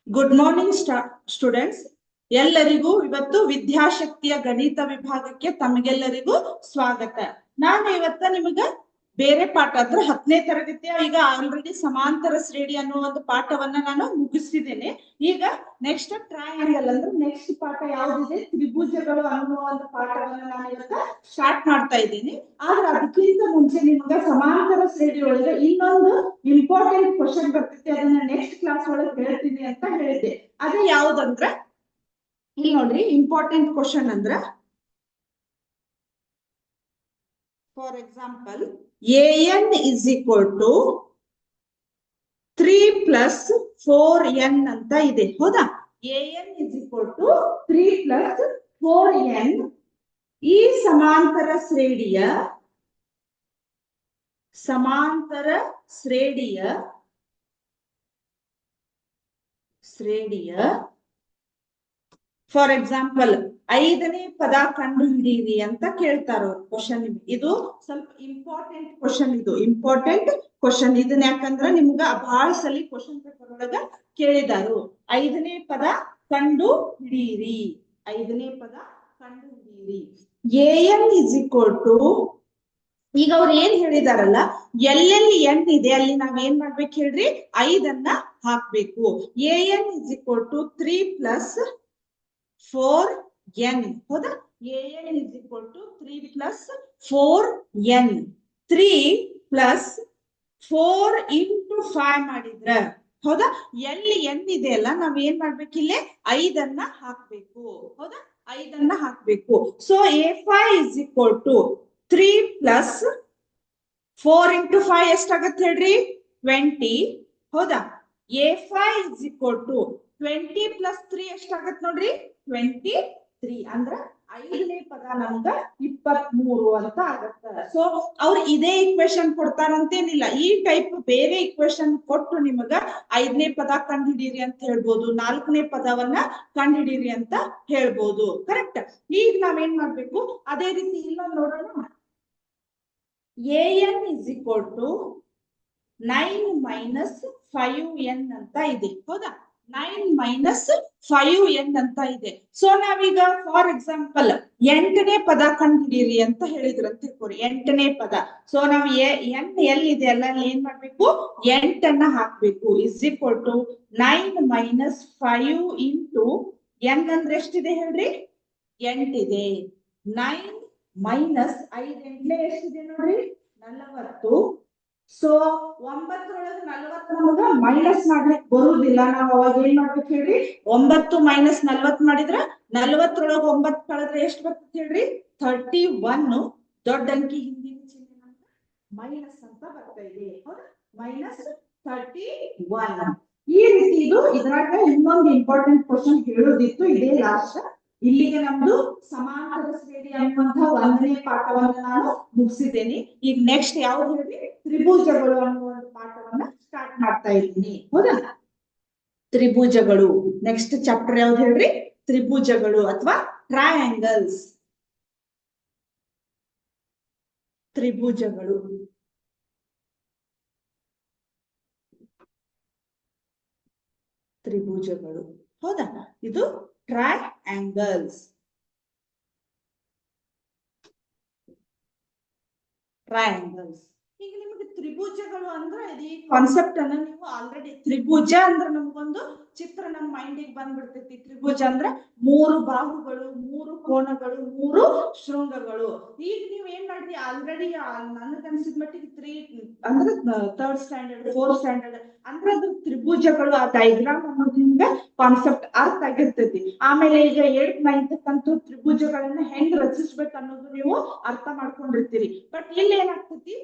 Good morning students. ಎಲ್ಲರಿಗೂ ಇವತ್ತು ವಿದ್ಯಾಶಕ್ತಿಯ ಗಣಿತ ವಿಭಾಗಕ್ಕೆ ತಮಗೆಲ್ಲರಿಗೂ ಸ್ವಾಗತ. ನಾನು ಇವತ್ತ ನಿಮಗ ಬೇರೆ ಪಾಠ ಅಂದ್ರೆ 10ನೇ ತರಗತಿಯ ಈಗ ಆಲ್ರೆಡಿ ಸಮಾಂತರ ಶ್ರೇಣಿ ಅನ್ನೋ ಒಂದು ಪಾಠವನ್ನ ನಾನು ಮುಗಿಸಿದ್ದೇನೆ. ಈಗ ನೆಕ್ಸ್ಟ್ ಟ್ರಯಾಂಗಲ್ ಅಂದ್ರೆ ನೆಕ್ಸ್ಟ್ ಪಾಠ ಯಾವ್ದಿದೆ, ತ್ರಿಭುಜಗಳು ಅನ್ನುವ ಒಂದು ಪಾಠವನ್ನ ನಾನು ಇವತ್ತ ಸ್ಟಾರ್ಟ್ ಮಾಡ್ತಾ ಇದ್ದೀನಿ. ಆದ್ರೆ ಅದಕ್ಕಿಂತ ಮುಂಚೆ ನಿಮ್ಗ ಸಮಾಂತರ ಶ್ರೇಣಿ ಒಳಗೆ ಇನ್ನೊಂದು ಇಂಪಾರ್ಟೆಂಟ್ ಕ್ವಶನ್ ಬರ್ತೈತಿ, ಅದನ್ನ ನೆಕ್ಸ್ಟ್ ಕ್ಲಾಸ್ ಒಳಗೆ ಹೇಳ್ತೀನಿ ಅಂತ ಹೇಳಿದ್ದೆ. ಅದೇ ಯಾವ್ದಂದ್ರ ಇಲ್ಲಿ ನೋಡ್ರಿ, ಇಂಪಾರ್ಟೆಂಟ್ ಕ್ವಶನ್ ಅಂದ್ರ for example an is equal to 3 plus 4n ಅಂತ ಇದೆ. ಹೌದಾ? an is equal to 3 plus 4n ಈ ಸಮಾಂತರ ಶ್ರೇಣಿಯ ಫಾರ್ ಎಕ್ಸಾಂಪಲ್ 5ನೇ ಪದ ಕಂಡು ಹಿಡಿಯಿರಿ ಅಂತ ಕೇಳ್ತಾರ ಕ್ವಶನ್. ಇದು ಸ್ವಲ್ಪ ಇಂಪಾರ್ಟೆಂಟ್ ಕ್ವಶನ್. ಇದನ್ನ ಯಾಕಂದ್ರ ನಿಮ್ಗ ಬಹಳ ಸಲ ಕ್ವಶನ್ ಪೇಪರ್ ಒಳಗ ಕೇಳಿದಾರು. 5ನೇ ಪದ ಕಂಡು ಹಿಡಿಯಿರಿ. an is equal to, ಈಗ ಅವ್ರು ಏನ್ ಹೇಳಿದಾರಲ್ಲ, ಎಲ್ಲೆಲ್ಲಿ n ಇದೆ ಅಲ್ಲಿ ನಾವ್ ಏನ್ ಮಾಡ್ಬೇಕು ಹೇಳ್ರಿ, 5ಅನ್ನ ಹಾಕ್ಬೇಕು. an is equal to 3 plus 4n. ಹೌದಾ? an is equal to 3 plus 4n. 3 plus 4 into 5 ಮಾಡಿದ್ರ, ಹೌದಾ? ಎಲ್ಲಿ n ಇದೆ ಅಲ್ಲ, ನಾವ್ ಏನ್ ಮಾಡ್ಬೇಕು, ಇಲ್ಲೇ 5ಅನ್ನ ಹಾಕ್ಬೇಕು. ಹೌದಾ? 5ಅನ್ನ ಹಾಕ್ಬೇಕು. So a5 is equal to 3 plus 4 into 5 ಎಷ್ಟಾಗತ್ತೆ ಹೇಳ್ರಿ? 20. ಹೌದಾ? a5 is equal to 20 plus 3 ಎಷ್ಟಾಗತ್ತೆ ನೋಡ್ರಿ? 23. ಅಂದ್ರ 5ನೇ ಪದ ನಮ್ಗ 23 ಅಂತ ಆಗತ್ತ. ಸೊ ಅವ್ರು ಇದೇ ಇಕ್ವೇಶನ್ ಕೊಡ್ತಾರಂತೇನಿಲ್ಲ, ಈ ಟೈಪ್ ಬೇರೆ ಇಕ್ವೇಶನ್ ಕೊಟ್ಟು ನಿಮಗ 5ನೇ ಪದ ಕಂಡುಹಿಡೀರಿ ಅಂತ ಹೇಳ್ಬೋದು, 4ನೇ ಪದವನ್ನ ಕಂಡುಹಿಡೀರಿ ಅಂತ ಹೇಳ್ಬೋದು. ಕರೆಕ್ಟ್? ಈಗ ನಾವೇನ್ ಮಾಡ್ಬೇಕು, ಅದೇ ರೀತಿ ಇಲ್ಲೊಂದು ನೋಡೋಣ. an is equal to 9 minus 5n ಅಂತ ಇದೆ. ಹೌದಾ? 9 minus 5n ಅಂತ ಇದೆ. ಸೊ ನಾವೀಗ ಫಾರ್ ಎಕ್ಸಾಂಪಲ್ 8ನೇ ಪದ ಕಂಡುಹಿಡೀರಿ ಅಂತ ಹೇಳಿದ್ರು ಅಂತ ತಿಳ್ಕೊರಿ. 8ನೇ ಪದ. ಸೊ ನಾವ್ n ಎಲ್ಲಿದೆ ಅಲ್ಲ ಅಲ್ಲಿ ಏನ್ ಮಾಡ್ಬೇಕು, 8ಅನ್ನ ಹಾಕ್ಬೇಕು. is equal to 9 minus 5 into n ಅಂದ್ರೆ ಎಷ್ಟಿದೆ ಹೇಳ್ರಿ? 8 ಇದೆ. 9 ಮೈನಸ್ 5 ಎಂಟ್ಲೆ ಎಷ್ಟಿದೆ ನೋಡ್ರಿ? 40. ಸೊ 9ರೊಳಗೆ 40 ನಮಗ ಮೈನಸ್ ಮಾಡ್ಲಿಕ್ಕೆ ಬರುವುದಿಲ್ಲ. ನಾವ್ ಅವಾಗ ಏನ್ ಮಾಡ್ಬೇಕು ಹೇಳ್ರಿ? 9 ಮೈನಸ್ 40 ಮಾಡಿದ್ರ 40ರೊಳಗೆ 9 ಕಳೆದ್ರೆ ಎಷ್ಟು ಬರ್ತದೆ ಹೇಳ್ರಿ? 31. ದೊಡ್ಡ ಅಂಕಿ ಹಿಂದಿನ ಚಿಹ್ನೆ ಮೈನಸ್ ಅಂತ ಬರ್ತಾ ಇದೆ. ಹೌದಾ? ಮೈನಸ್ 31. ಈ ರೀತಿ ಇದು ಇದ್ರಾಗ ಇನ್ನೊಂದು ಇಂಪಾರ್ಟೆಂಟ್ ಕ್ವಶನ್ ಹೇಳೋದಿತ್ತು. ಇದೇ ಲಾಸ್ಟ್. ಇಲ್ಲಿಗೆ ನಮ್ದು ಸಮಾಂತರ ಶ್ರೇಣಿ ಅನ್ನುವಂತಹ 1ನೇ ಪಾಠವನ್ನ ನಾನು ಮುಗಿಸಿದ್ದೇನೆ. ಈಗ ನೆಕ್ಸ್ಟ್ ಯಾವ್ದು ಹೇಳಿ, ತ್ರಿಭುಜಗಳು ಅನ್ನುವ ಒಂದು ಪಾಠವನ್ನ ಸ್ಟಾರ್ಟ್ ಮಾಡ್ತಾ ಇದ್ದೀನಿ. ಹೌದಾ? ತ್ರಿಭುಜಗಳು ನೆಕ್ಸ್ಟ್ ಚಾಪ್ಟರ್ ಯಾವ್ದು ಹೇಳ್ರಿ? ತ್ರಿಭುಜಗಳು ಅಥವಾ ಟ್ರಯಾಂಗಲ್ಸ್. ತ್ರಿಭುಜಗಳು ಹೌದಾ? ಇದು ಟ್ರಯಾಂಗಲ್ಸ್. ಈಗ ನಿಮಗೆ ತ್ರಿಭುಜಗಳು ಅಂದ್ರೆ ಈ ಕಾನ್ಸೆಪ್ಟ್ ಅನ್ನ ನೀವು ಆಲ್ರೆಡಿ, ತ್ರಿಭುಜ ಅಂದ್ರೆ ನಮಗೊಂದು ಚಿತ್ರ ನಮ್ಮ ಮೈಂಡಿಗೆ ಬಂದ್ಬಿಡ್ತೈತಿ. ತ್ರಿಭುಜ ಅಂದ್ರೆ 3 ಬಾಹುಗಳು, 3 ಕೋನಗಳು, 3 ಶೃಂಗಗಳು. ಈಗ ನೀವ್ ಏನ್ ಮಾಡ್ರಿ, ಆಲ್ರೆಡಿ ನನಗೆ ಅನ್ಸಿದ ಮಟ್ಟಿಗೆ 3 ಅಂದ್ರೆ 3rd ಸ್ಟ್ಯಾಂಡರ್ಡ್ 4th ಸ್ಟ್ಯಾಂಡರ್ಡ್ ಅಂದ್ರೆ ಅದು ತ್ರಿಭುಜಗಳು ಆ ಡೈಗ್ರಾಮ್ ಅನ್ನೋದು ನಿಮ್ಗೆ ಕಾನ್ಸೆಪ್ಟ್ ಅರ್ಥ ಆಗಿರ್ತೈತಿ. ಆಮೇಲೆ ಈಗ 8th 9th ಅಂತೂ ತ್ರಿಭುಜಗಳನ್ನ ಹೆಂಗ್ ರಚಿಸ್ಬೇಕು ಅನ್ನೋದು ನೀವು ಅರ್ಥ ಮಾಡ್ಕೊಂಡಿರ್ತೀರಿ. ಬಟ್ ಇಲ್ಲಿ ಏನಾಗ್ತೈತಿ,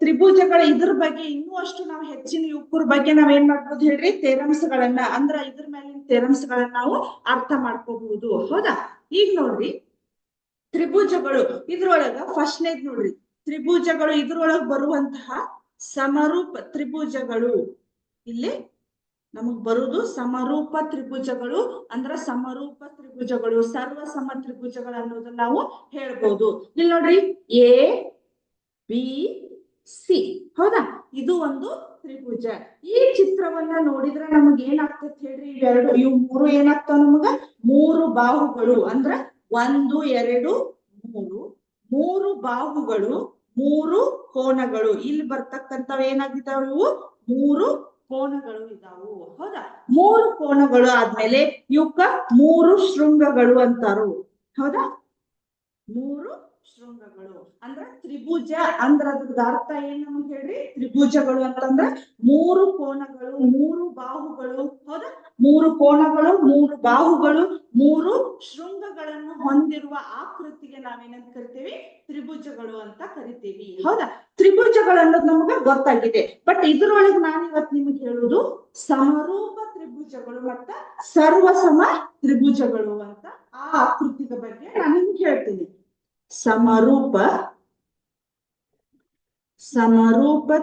ತ್ರಿಭುಜಗಳ ಇದ್ರ ಬಗ್ಗೆ ಇನ್ನೂ ಅಷ್ಟು ನಾವು ಹೆಚ್ಚಿನ ಯುವಕರ ಬಗ್ಗೆ ನಾವ್ ಏನ್ ಮಾಡ್ಬೋದು ಹೇಳ್ರಿ? ಥಿಯರಮ್ಸ್ಗಳನ್ನ, ಅಂದ್ರ ಇದ್ರ ಮೇಲಿನ ಥಿಯರಮ್ಸ್ಗಳನ್ನ ನಾವು ಅರ್ಥ ಮಾಡ್ಕೋಬಹುದು. ಹೌದಾ? ಈಗ ನೋಡ್ರಿ, ತ್ರಿಭುಜಗಳು ಇದ್ರೊಳಗ ಫಸ್ಟ್ನೇದ್ ನೋಡ್ರಿ, ತ್ರಿಭುಜಗಳು ಇದ್ರೊಳಗ ಬರುವಂತಹ ಸಮರೂಪ ತ್ರಿಭುಜಗಳು. ಇಲ್ಲಿ ನಮಗ್ ಬರುವುದು ಸಮರೂಪ ತ್ರಿಭುಜಗಳು. ಅಂದ್ರ ಸಮರೂಪ ತ್ರಿಭುಜಗಳು, ಸರ್ವ ಸಮ ತ್ರಿಭುಜಗಳು ಅನ್ನೋದನ್ನ ನಾವು ಹೇಳ್ಬೋದು. ಇಲ್ಲಿ ನೋಡ್ರಿ, ಎ ಬಿ ಸಿ. ಹೌದಾ, ಇದು ಒಂದು ತ್ರಿಭುಜ. ಈ ಚಿತ್ರವನ್ನ ನೋಡಿದ್ರೆ ನಮಗ್ ಏನಾಗ್ತದೆ ಹೇಳ್ರಿ, ಇವು ಮೂರು ಏನಾಗ್ತಾವ ನಮಗ, ಮೂರು ಬಾಹುಗಳು ಅಂದ್ರ 1 2 3 ಮೂರು ಬಾಹುಗಳು, ಮೂರು ಕೋನಗಳು. ಇಲ್ಲಿ ಬರ್ತಕ್ಕಂಥವು ಏನಾಗಿದ್ದಾವೆ, ಇವು ಮೂರು ಕೋನಗಳು ಇದಾವು. ಹೌದಾ, ಮೂರು ಕೋನಗಳು ಆದ್ಮೇಲೆ ಇವಕ್ಕ ಮೂರು ಶೃಂಗಗಳು ಅಂತಾರು. ಹೌದಾ, ಮೂರು ಶೃಂಗಗಳು ಅಂದ್ರ ತ್ರಿಭುಜ ಅಂದ್ರ ಅದ್ರದ್ದು ಅರ್ಥ ಏನ್ ನಮ್ಗೆ ಹೇಳ್ರಿ, ತ್ರಿಭುಜಗಳು ಅಂತಂದ್ರ ಮೂರು ಕೋನಗಳು, ಮೂರು ಬಾಹುಗಳು. ಹೌದಾ, ಮೂರು ಕೋನಗಳು, ಮೂರು ಬಾಹುಗಳು, ಮೂರು ಶೃಂಗಗಳನ್ನು ಹೊಂದಿರುವ ಆಕೃತಿಗೆ ನಾವೇನಂತ ಕರಿತೀವಿ, ತ್ರಿಭುಜಗಳು ಅಂತ ಕರಿತೀವಿ. ಹೌದಾ, ತ್ರಿಭುಜಗಳು ಅನ್ನೋದು ನಮ್ಗೆ ಗೊತ್ತಾಗಿದೆ. ಬಟ್ ಇದ್ರೊಳಗೆ ನಾನು ಇವತ್ತು ನಿಮ್ಗೆ ಹೇಳುದು ಸಮರೂಪ ತ್ರಿಭುಜಗಳು ಮತ್ತ ಸರ್ವಸಮ ತ್ರಿಭುಜಗಳು ಅಂತ ಆ ಆಕೃತಿಯ ಬಗ್ಗೆ ನಾನು ನಿಮ್ಗೆ ಹೇಳ್ತೀನಿ. ಸಮರೂಪ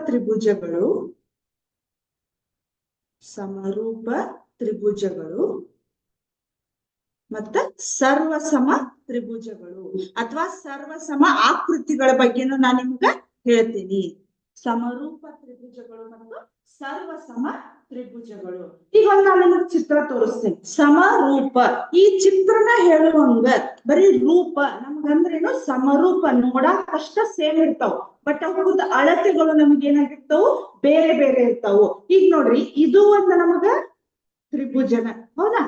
ತ್ರಿಭುಜಗಳು, ಸಮರೂಪ ತ್ರಿಭುಜಗಳು ಮತ್ತ ಸರ್ವಸಮ ತ್ರಿಭುಜಗಳು ಅಥವಾ ಸರ್ವಸಮ ಆಕೃತಿಗಳ ಬಗ್ಗೆನೂ ನಾನು ನಿಮ್ಗ ಹೇಳ್ತೀನಿ. ಸಮರೂಪ ತ್ರಿಭುಜಗಳು ಮತ್ತು ಸರ್ವಸಮ ತ್ರಿಭುಜಗಳು. ಈಗ ನಾನು ನಿಮಗೆ ಚಿತ್ರ ತೋರಿಸ್ತೇನೆ. ಸಮರೂಪ, ಈ ಚಿತ್ರನ ಹೇಳುವಂಗ ಬರೀ ರೂಪ ನಮ್ಗಂದ್ರೇನು, ಸಮರೂಪ ನೋಡಾಕಷ್ಟ ಸೇಮ್ ಇರ್ತಾವ, ಬಟ್ ಅವ್ರದ ಅಳತೆಗಳು ನಮ್ಗೆ ಏನಾಗಿರ್ತಾವು, ಬೇರೆ ಬೇರೆ ಇರ್ತಾವು. ಈಗ ನೋಡ್ರಿ, ಇದು ಒಂದು ನಮಗ ತ್ರಿಭುಜನ. ಹೌದಾ,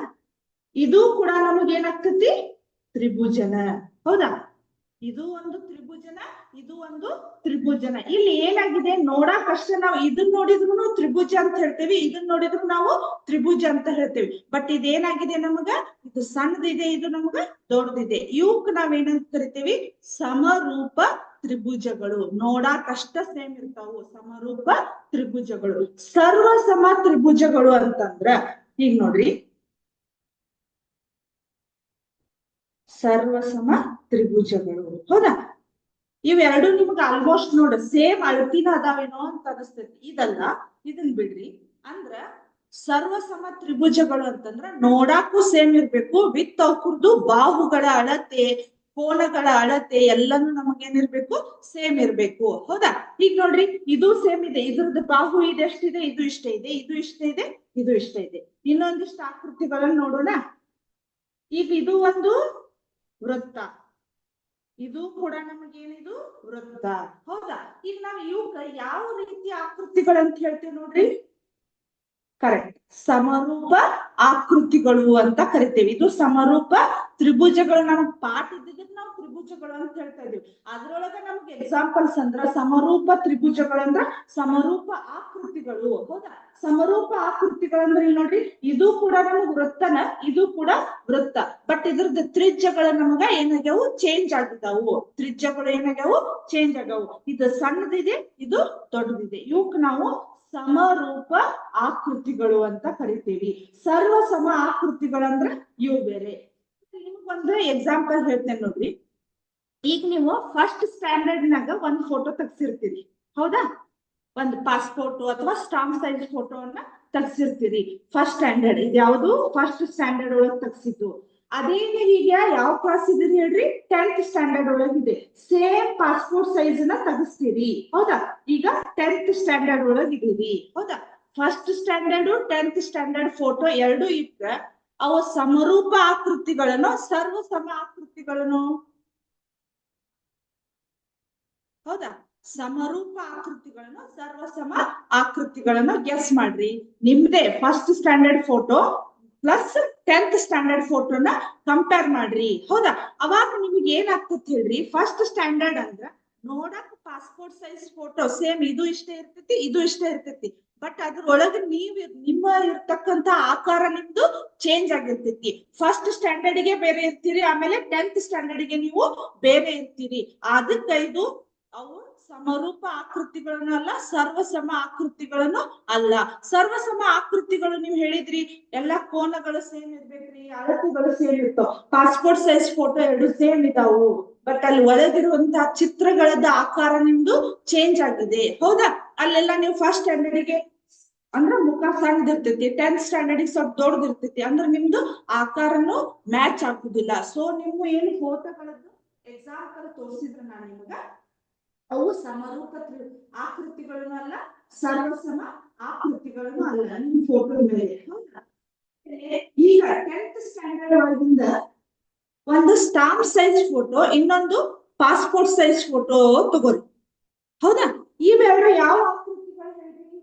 ಇದು ಕೂಡ ನಮಗ್ ಏನಾಗ್ತತಿ, ತ್ರಿಭುಜನ. ಹೌದಾ, ಇದು ಒಂದು ತ್ರಿಭುಜನ, ಇದು ಒಂದು ತ್ರಿಭುಜನ. ಇಲ್ಲಿ ಏನಾಗಿದೆ ನೋಡಾಕಷ್ಟ ನಾವು ಇದನ್ನ ನೋಡಿದ್ರು ತ್ರಿಭುಜ ಅಂತ ಹೇಳ್ತೇವಿ, ಇದನ್ನ ನೋಡಿದ್ರು ನಾವು ತ್ರಿಭುಜ ಅಂತ ಹೇಳ್ತೇವಿ. ಬಟ್ ಇದೇನಾಗಿದೆ ನಮಗ, ಇದು ಸಣ್ಣದಿದೆ, ಇದು ನಮಗ ದೊಡ್ಡದಿದೆ. ಇವಕ್ ನಾವೇನಂತ ಕರಿತೇವಿ, ಸಮರೂಪ ತ್ರಿಭುಜಗಳು. ನೋಡಾಕಷ್ಟ ಸೇಮ್ ಇರ್ತಾವು, ಸಮರೂಪ ತ್ರಿಭುಜಗಳು. ಸರ್ವಸಮ ತ್ರಿಭುಜಗಳು ಅಂತಂದ್ರ ಈಗ ನೋಡ್ರಿ, ಸರ್ವಸಮ ತ್ರಿಭುಜಗಳು. ಹೌದಾ, ಇವೆರಡು ನಿಮ್ಗೆ ಆಲ್ಮೋಸ್ಟ್ ನೋಡ ಸೇಮ್ ಅಳತಿನ ಅದಾವೇನೋ ಅಂತ ಅನಿಸ್ತೈತಿ. ಇದಲ್ಲ, ಇದನ್ ಬಿಡ್ರಿ. ಅಂದ್ರ ಸರ್ವಸಮ ತ್ರಿಭುಜಗಳು ಅಂತಂದ್ರ ನೋಡಾಕು ಸೇಮ್ ಇರ್ಬೇಕು, ವಿತ್ ಅವ್ರದ್ದು ಬಾಹುಗಳ ಅಳತೆ, ಕೋನಗಳ ಅಳತೆ ಎಲ್ಲಾನು ನಮಗೇನಿರ್ಬೇಕು, ಸೇಮ್ ಇರ್ಬೇಕು. ಹೌದಾ, ಈಗ ನೋಡ್ರಿ, ಇದು ಸೇಮ್ ಇದೆ, ಇದ್ರದ್ದು ಬಾಹು ಇದೆಷ್ಟಿದೆ, ಇದು ಇಷ್ಟ ಇದೆ, ಇದು ಇಷ್ಟ ಇದೆ, ಇದು ಇಷ್ಟ ಇದೆ. ಇನ್ನೊಂದಿಷ್ಟು ಆಕೃತಿಗಳನ್ನ ನೋಡೋಣ. ಈಗ ಇದು ಒಂದು ವೃತ್ತ, ಇದು ಕೂಡ ನಮಗೇನಿದು ವೃತ್ತ. ಹೌದಾ, ಈಗ ನಾವು ಇವಕ್ಕ ಯಾವ ರೀತಿಯ ಆಕೃತಿಗಳಂತ ಹೇಳ್ತೇವೆ ನೋಡ್ರಿ, ಕರೆಕ್ಟ್, ಸಮರೂಪ ಆಕೃತಿಗಳು ಅಂತ ಕರಿತೇವೆ. ಇದು ಸಮರೂಪ ತ್ರಿಭುಜಗಳು. ನಮಗ್ ಪಾಠ ಇದ್ದಿದ್ದಕ್ಕೆ ನಾವು ತ್ರಿಭುಜಗಳು ಅಂತ ಹೇಳ್ತಾ ಇದೀವಿ. ಅದ್ರೊಳಗ ನಮ್ಗೆ ಎಕ್ಸಾಂಪಲ್ಸ್ ಅಂದ್ರ ಸಮರೂಪ ತ್ರಿಭುಜಗಳು ಅಂದ್ರ ಸಮರೂಪ ಆಕೃತಿಗಳು. ಹೌದಾ, ಸಮರೂಪ ಆಕೃತಿಗಳಂದ್ರೆ ಇಲ್ಲಿ ನೋಡ್ರಿ, ಇದು ಕೂಡ ನಮಗ್ ವೃತ್ತನ, ಇದು ಕೂಡ ವೃತ್ತ. ಬಟ್ ಇದ್ರದ್ದು ತ್ರಿಜ್ಯಗಳು ನಮಗ ಏನಾಗ್ಯಾವು, ಚೇಂಜ್ ಆಗಿದ್ದಾವು. ತ್ರಿಜ್ಯಗಳು ಏನಾಗ್ಯಾವು, ಚೇಂಜ್ ಆಗ್ಯಾವು. ಇದು ಸಣ್ಣದಿದೆ, ಇದು ದೊಡ್ಡದಿದೆ. ಇವಕ್ ನಾವು ಸಮರೂಪ ಆಕೃತಿಗಳು ಅಂತ ಕರಿತೀವಿ. ಸರ್ವಸಮ ಆಕೃತಿಗಳಂದ್ರ ಇವು ಬೇರೆ. ನಿಮ್ಗೊಂದು ಎಕ್ಸಾಂಪಲ್ ಹೇಳ್ತೇನೆ ನೋಡ್ರಿ. ಈಗ ನೀವು ಫಸ್ಟ್ ಸ್ಟ್ಯಾಂಡರ್ಡ್ ನಾಗ ಒಂದ್ ಫೋಟೋ ತೆಗ್ಸಿರ್ತೀರಿ. ಹೌದಾ, ಒಂದು ಪಾಸ್ಪೋರ್ಟ್ ಅಥವಾ ಸ್ಟಾಂಪ್ ಸೈಜ್ ಫೋಟೋವನ್ನ ತೆಗ್ಸಿರ್ತೀರಿ. ಫಸ್ಟ್ ಸ್ಟ್ಯಾಂಡರ್ಡ್, ಇದು ಯಾವುದು ಫಸ್ಟ್ ಸ್ಟ್ಯಾಂಡರ್ಡ್ ಒಳಗ್ ತೆಗ್ಸಿದ್ದು. ಅದೇ ಈಗ ಯಾವ ಕ್ಲಾಸ್ ಇದೀರಿ ಹೇಳ್ರಿ, 10th ಸ್ಟ್ಯಾಂಡರ್ಡ್ ಒಳಗಿದೆ. ಸೇಮ್ ಪಾಸ್ಪೋರ್ಟ್ ಸೈಜ್ ನ ತೆಗಿಸ್ತೀರಿ. ಹೌದಾ, ಈಗ 10th ಸ್ಟ್ಯಾಂಡರ್ಡ್ ಒಳಗ್ ಇದೀರಿ. ಹೌದಾ, first standard 10th standard photo ಎರಡು ಇಟ್ರ ಅವ ಸಮರೂಪ ಆಕೃತಿಗಳನ್ನು, ಸರ್ವಸಮ ಆಕೃತಿಗಳನ್ನು. ಹೌದಾ, ಸಮರೂಪ ಆಕೃತಿಗಳನ್ನು, ಸರ್ವಸಮ ಆಕೃತಿಗಳನ್ನು ಗೆಸ್ ಮಾಡ್ರಿ. ನಿಮ್ದೇ first standard photo plus 10th standard ಫೋಟೋನ ಕಂಪೇರ್ ಮಾಡ್ರಿ. ಹೌದಾ, ಅವಾಗ ನಿಮ್ಗೆ ಏನಾಗ್ತತಿ ಹೇಳ್ರಿ, ಫಸ್ಟ್ ಸ್ಟ್ಯಾಂಡರ್ಡ್ ಅಂದ್ರ ನೋಡಕ್ ಪಾಸ್ಪೋರ್ಟ್ ಸೈಜ್ ಫೋಟೋ ಸೇಮ್, ಇದು ಇಷ್ಟೇ ಇರ್ತೈತಿ, ಇದು ಇಷ್ಟೇ ಇರ್ತೈತಿ. ಬಟ್ ಅದ್ರೊಳಗೆ ನಿಮ್ಮ ಇರ್ತಕ್ಕಂತ ಆಕಾರ ನಿಮ್ದು ಚೇಂಜ್ ಆಗಿರ್ತೈತಿ. ಫಸ್ಟ್ ಸ್ಟ್ಯಾಂಡರ್ಡ್ ಗೆ ಬೇರೆ ಇರ್ತೀರಿ, ಆಮೇಲೆ 10th ಸ್ಟ್ಯಾಂಡರ್ಡ್ ಗೆ ನೀವು ಬೇರೆ ಇರ್ತೀರಿ. ಅದಕ್ಕೆ ಇದು ಅವು ಸಮರೂಪ ಆಕೃತಿಗಳನ್ನು ಅಲ್ಲ, ಸರ್ವಸಮ ಆಕೃತಿಗಳನ್ನು ಅಲ್ಲ. ಸರ್ವಸಮ ಆಕೃತಿಗಳು ನೀವು ಹೇಳಿದ್ರಿ ಎಲ್ಲಾ ಕೋನಗಳು ಸೇಮ್ ಇರ್ಬೇಕ್ರಿ, ಅಳತೆಗಳು ಸೇಮ್ ಇರ್ತಾವ. ಪಾಸ್ಪೋರ್ಟ್ ಸೈಜ್ ಫೋಟೋ ಎರಡು ಸೇಮ್ ಇದಾವು, ಬಟ್ ಅಲ್ಲಿ ಒಳಗಿರುವಂತಹ ಚಿತ್ರಗಳದ ಆಕಾರ ನಿಮ್ದು ಚೇಂಜ್ ಆಗಿದೆ. ಹೌದಾ, ಅಲ್ಲೆಲ್ಲ ನೀವು ಫಸ್ಟ್ ಸ್ಟ್ಯಾಂಡರ್ಡ್ ಗೆ ಅಂದ್ರ ಮುಖ ಸಣ್ಣದಿರ್ತೈತಿ, 10th ಸ್ಟ್ಯಾಂಡರ್ಡ್ ಗೆ ಸ್ವಲ್ಪ ದೊಡ್ಡದಿರ್ತೈತಿ. ಅಂದ್ರೆ ನಿಮ್ದು ಆಕಾರನು ಮ್ಯಾಚ್ ಆಗುದಿಲ್ಲ. ಸೊ ನೀವು ಏನು ಫೋಟೋಗಳದ್ದು ಎಕ್ಸಾಂಪಲ್ ತೋರಿಸಿದ್ರೆ ನಾನು ನಿಮ್ಗ ಅವು ಸಮರೂಪ ಆಕೃತಿಗಳನ್ನು ಅಲ್ಲ, ಸರ್ವಸಮ ಆಕೃತಿಗಳನ್ನು ಅಲ್ಲ. ನಿಮ್ ಫೋಟೋ ಮೇಲೆ ಈಗ 10th ಸ್ಟ್ಯಾಂಡರ್ಡ್ ಒಳಗಿಂದ ಒಂದು ಸ್ಟಾಂಪ್ ಸೈಜ್ ಫೋಟೋ, ಇನ್ನೊಂದು ಪಾಸ್ಪೋರ್ಟ್ ಸೈಜ್ ಫೋಟೋ ತಗೋರಿ. ಹೌದಾ? ಇವೆರಡು ಯಾವ ಆಕೃತಿಗಳು ಹೇಳ್ತೀವಿ?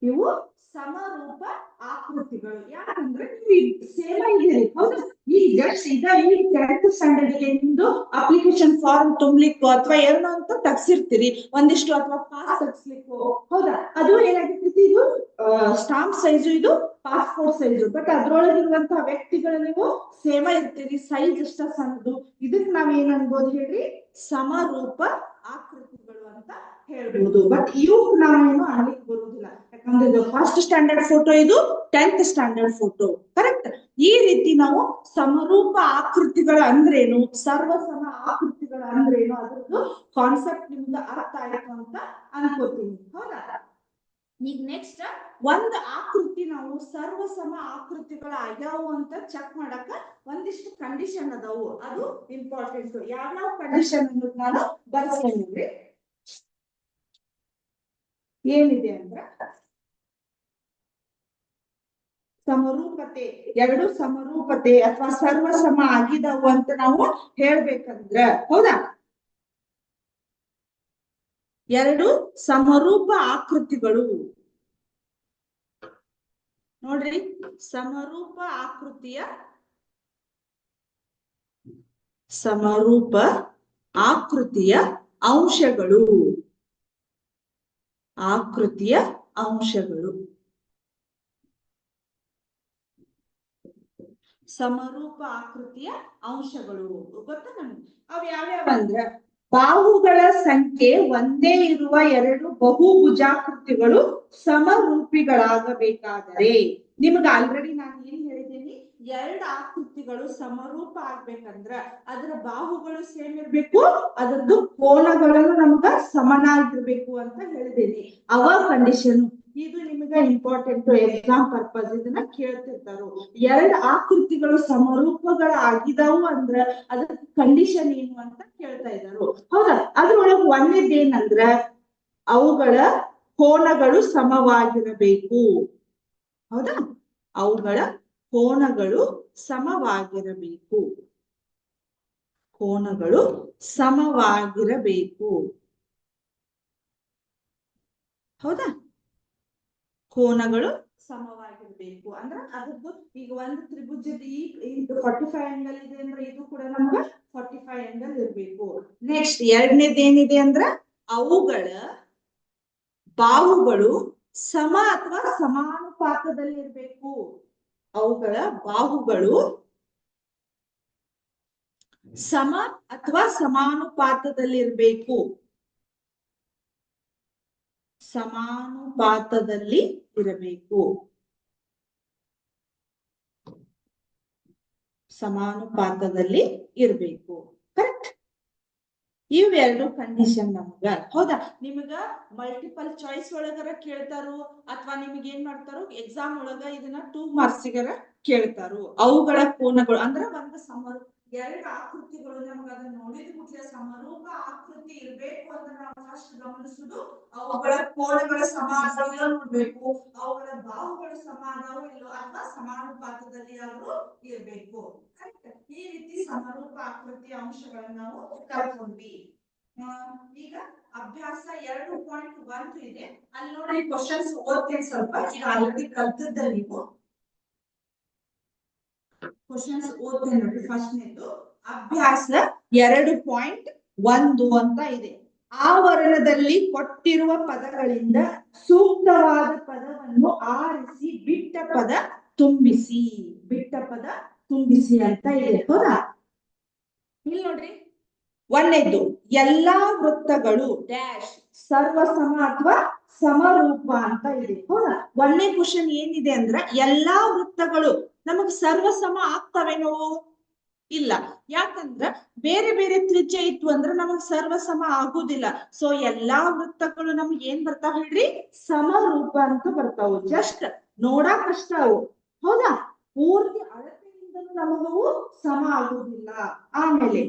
ಇವು ಸಮರೂಪ ಆಕೃತಿಗಳು. ಯಾಕಂದ್ರೆ ಸೇಮ ಇದೆ. ಹೌದಾ? ಈ ಜಸ್ಟ್ ಈಗ ಈ 10th ಸ್ಟ್ಯಾಂಡರ್ಡ್ ಗೆ ನಿಮ್ದು ಅಪ್ಲಿಕೇಶನ್ ಫಾರ್ಮ್ ತುಂಬಲಿಕ್ಕೋ ಅಥವಾ ಏನೋ ಅಂತ ತಗ್ಸಿರ್ತೀರಿ ಒಂದಿಷ್ಟು, ಅಥವಾ ಪಾಸ್ ತಗ್ಸ್ಲಿಕ್ಕೋ. ಹೌದಾ? ಅದು ಏನಾಗಿರ್ತೈತಿ, ಇದು ಸ್ಟಾಂಪ್ ಸೈಜ್, ಇದು ಪಾಸ್ಪೋರ್ಟ್ ಸೈಜ್. ಬಟ್ ಅದ್ರೊಳಗಿರುವಂತಹ ವ್ಯಕ್ತಿಗಳು ನೀವು ಸೇಮ ಇರ್ತೀರಿ, ಸೈಜ್ ಅಷ್ಟ ಸಣ್ಣದು. ಇದಕ್ ನಾವ್ ಏನ್ ಅನ್ಬೋದು ಹೇಳ್ರಿ? ಸಮರೂಪ ಆಕೃತಿಗಳು ಅಂತ ಹೇಳ್ಬೋದು. ಬಟ್ ಇವು ನಾವೇನು ಅನ್ಲಿಕ್ಕೆ ಬರುವುದಿಲ್ಲ, ಯಾಕಂದ್ರೆ ಇದು ಫಸ್ಟ್ ಸ್ಟ್ಯಾಂಡರ್ಡ್ ಫೋಟೋ, ಇದು 10th ಸ್ಟ್ಯಾಂಡರ್ಡ್ ಫೋಟೋ. ಕರೆಕ್ಟ್? ಈ ರೀತಿ ನಾವು ಸಮರೂಪ ಆಕೃತಿಗಳ ಅಂದ್ರೇನು, ಸರ್ವಸಮ ಆಕೃತಿಗಳ ಅಂದ್ರೇನು, ಅದ್ರದ್ದು ಕಾನ್ಸೆಪ್ಟ್ ನಿಮ್ಗೆ ಅರ್ಥ ಆಯ್ತು ಅಂತ ಅನ್ಕೋತೀನಿ. ಹೌದಾ? ಈಗ ನೆಕ್ಸ್ಟ್ ಒಂದ್ ಆಕೃತಿ ನಾವು ಸರ್ವಸಮ ಆಕೃತಿಗಳ ಆಗ್ಯಾವು ಅಂತ ಚೆಕ್ ಮಾಡಕ ಒಂದಿಷ್ಟು ಕಂಡೀಷನ್ ಅದಾವು. ಅದು ಇಂಪಾರ್ಟೆಂಟ್. ಯಾವ್ಯಾವ ಕಂಡೀಷನ್ ಅನ್ನೋದು ನಾನು ಬರ್ಸ್ಕೊಂಡ್ರಿ. ಏನಿದೆ ಅಂದ್ರ, ಸಮರೂಪತೆ, ಎರಡು ಸಮರೂಪತೆ ಅಥವಾ ಸರ್ವಸಮ ಆಗಿದವು ಅಂತ ನಾವು ಹೇಳ್ಬೇಕಂದ್ರ, ಹೌದಾ, ಎರಡು ಸಮರೂಪ ಆಕೃತಿಗಳು. ನೋಡ್ರಿ, ಸಮರೂಪ ಆಕೃತಿಯ ಅಂಶಗಳು, ಸಮರೂಪ ಆಕೃತಿಯ ಅಂಶಗಳು ಗೊತ್ತಾ ನಮ್ಗೆ? ಅವ್ ಯಾವ್ಯಾವ ಅಂದ್ರ, ಬಾಹುಗಳ ಸಂಖ್ಯೆ ಒಂದೇ ಇರುವ ಎರಡು ಬಹುಭುಜಾಕೃತಿಗಳು ಸಮರೂಪಿಗಳಾಗಬೇಕಾದರೆ, ನಿಮ್ಗೆ ಆಲ್ರೆಡಿ ನಾನು ಏನ್ ಹೇಳಿದ್ದೀನಿ, ಎರಡು ಆಕೃತಿಗಳು ಸಮರೂಪ ಆಗ್ಬೇಕಂದ್ರ ಅದರ ಬಾಹುಗಳು ಸೇಮ್ ಇರ್ಬೇಕು, ಅದರದ್ದು ಕೋನಗಳನ್ನು ನಮ್ಗ ಸಮನಾಗಿರ್ಬೇಕು ಅಂತ ಹೇಳಿದ್ದೀನಿ. ಅವ ಕಂಡೀಷನ್. ಇದು ನಿಮಗೆ ಇಂಪಾರ್ಟೆಂಟ್, ಎಕ್ಸಾಮ್ ಪರ್ಪಸ್ ಇದನ್ನ ಕೇಳ್ತಿರ್ತಾರು. ಎರಡು ಆಕೃತಿಗಳು ಸಮರೂಪಗಳ ಆಗಿದಾವು ಅಂದ್ರ ಅದ್ರ ಕಂಡೀಷನ್ ಏನು ಅಂತ ಕೇಳ್ತಾ ಇದ್ದಾರು. ಹೌದಾ? ಅದ್ರೊಳಗೆ ಒಂದೇದೇನಂದ್ರ ಅವುಗಳ ಕೋನಗಳು ಸಮವಾಗಿರಬೇಕು. ಹೌದಾ? ಅವುಗಳ ಕೋನಗಳು ಸಮವಾಗಿರಬೇಕು. ಹೌದಾ? ಕೋನಗಳು ಸಮವಾಗಿರ್ಬೇಕು ಅಂದ್ರ ಅದ್ರದ್ದು, ಈಗ ಒಂದು ತ್ರಿಭುಜದ ಇದು 45 ಆಂಗಲ್ ಇದೆ ಅಂದ್ರೆ ಇದು ಕೂಡ ನಮ್ಗ 45 ಆಂಗಲ್ ಇರ್ಬೇಕು. ನೆಕ್ಸ್ಟ್ ಎರಡನೇದೇನಿದೆ ಅಂದ್ರ ಅವುಗಳ ಬಾಹುಗಳು ಸಮ ಅಥವಾ ಸಮಾನುಪಾತದಲ್ಲಿ ಇರ್ಬೇಕು. ಅವುಗಳ ಬಾಹುಗಳು ಸಮ ಅಥವಾ ಸಮಾನುಪಾತದಲ್ಲಿರ್ಬೇಕು. ಸಮಾನುಪಾತದಲ್ಲಿ ಇರಬೇಕು. ಕರೆಕ್ಟ್? ಇವೆರಡು ಕಂಡೀಷನ್ ನಮ್ಗ. ಹೌದಾ? ನಿಮಗ ಮಲ್ಟಿಪಲ್ ಚಾಯ್ಸ್ ಒಳಗರ ಕೇಳ್ತಾರು, ಅಥವಾ ನಿಮ್ಗೆ ಏನ್ ಮಾಡ್ತಾರು, ಎಕ್ಸಾಮ್ ಒಳಗ ಇದನ್ನ 2 ಮಾರ್ಕ್ಸ್ಗರ ಕೇಳ್ತಾರು. ಅವುಗಳ ಕೋನಗಳು ಅಂದ್ರ ಒಂದು ಎರಡು ಆಕೃತಿಗಳು ನಮ್ಗೆ ಅದನ್ನ ನೋಡಿದ ಕೂಡಲೇ ಸಮರೂಪ ಆಕೃತಿ ಇರ್ಬೇಕು ಅಂತ ನಾವು ಫಸ್ಟ್ ಗಮನಿಸುದು ಅವುಗಳ ಕೋನಗಳ ಸಮಾನಗಳು ನೋಡ್ಬೇಕು, ಅವುಗಳ ಬಾಹುಗಳು ಸಮಾನವೋ ಇಲ್ಲೋ ಅಥವಾ ಸಮಾನುಪಾತದಲ್ಲಿ ಅವರು ಇರ್ಬೇಕು. ಈ ರೀತಿ ಸಮರೂಪ ಆಕೃತಿಯ ಅಂಶಗಳನ್ನ ನಾವು ಕಲ್ತ್ಕೊಂಡ್ವಿ. ಈಗ ಅಭ್ಯಾಸ 2.1 ಇದೆ, ಅಲ್ಲಿ ನೋಡಿ ಕ್ವಶನ್ಸ್ ಓದ್ತೇನೆ ಸ್ವಲ್ಪ. ಈಗ ಆಲ್ರೆಡಿ ಕಲ್ತದ್ದ ನೀವು ಕ್ವಶನ್ಸ್ ಓದ್ತೇನೆ ನೋಡಿ. ಫಸ್ಟ್ನೇದು ಅಭ್ಯಾಸ 2.1 ಅಂತ ಇದೆ. ಆವರಣದಲ್ಲಿ ಕೊಟ್ಟಿರುವ ಪದಗಳಿಂದ ಸೂಕ್ತವಾದ ಪದವನ್ನು ಆರಿಸಿ ಬಿಟ್ಟ ಪದ ತುಂಬಿಸಿ ಅಂತ ಇದೆ. ಹೌದಾ? ಇಲ್ಲಿ ನೋಡ್ರಿ, ಒಂದೇದ್ದು ಎಲ್ಲಾ ವೃತ್ತಗಳು ಡ್ಯಾಶ್ ಸರ್ವಸಮ ಅಥವಾ ಸಮರೂಪ ಅಂತ ಇದೆ. ಹೌದಾ? ಒಂದೇ ಕ್ವಶನ್ ಏನಿದೆ ಅಂದ್ರ ಎಲ್ಲಾ ವೃತ್ತಗಳು ನಮಗ್ ಸರ್ವಸಮ ಆಗ್ತವೇನೋ? ಇಲ್ಲ. ಯಾಕಂದ್ರ ಬೇರೆ ಬೇರೆ ತ್ರಿಜ್ಯ ಇತ್ತು ಅಂದ್ರೆ ನಮಗ್ ಸರ್ವಸಮ ಆಗುದಿಲ್ಲ. ಸೊ ಎಲ್ಲಾ ವೃತ್ತಗಳು ನಮ್ಗೆ ಏನ್ ಬರ್ತಾವ ಹೇಳ್ರಿ? ಸಮರೂಪ ಅಂತ ಬರ್ತಾವು. ಜಸ್ಟ್ ನೋಡಾಕಷ್ಟ ಅವು. ಹೌದಾ? ಪೂರ್ತಿ ಅಳತೆಯಿಂದಲೂ ನಮಗವು ಸಮ ಆಗುದಿಲ್ಲ. ಆಮೇಲೆ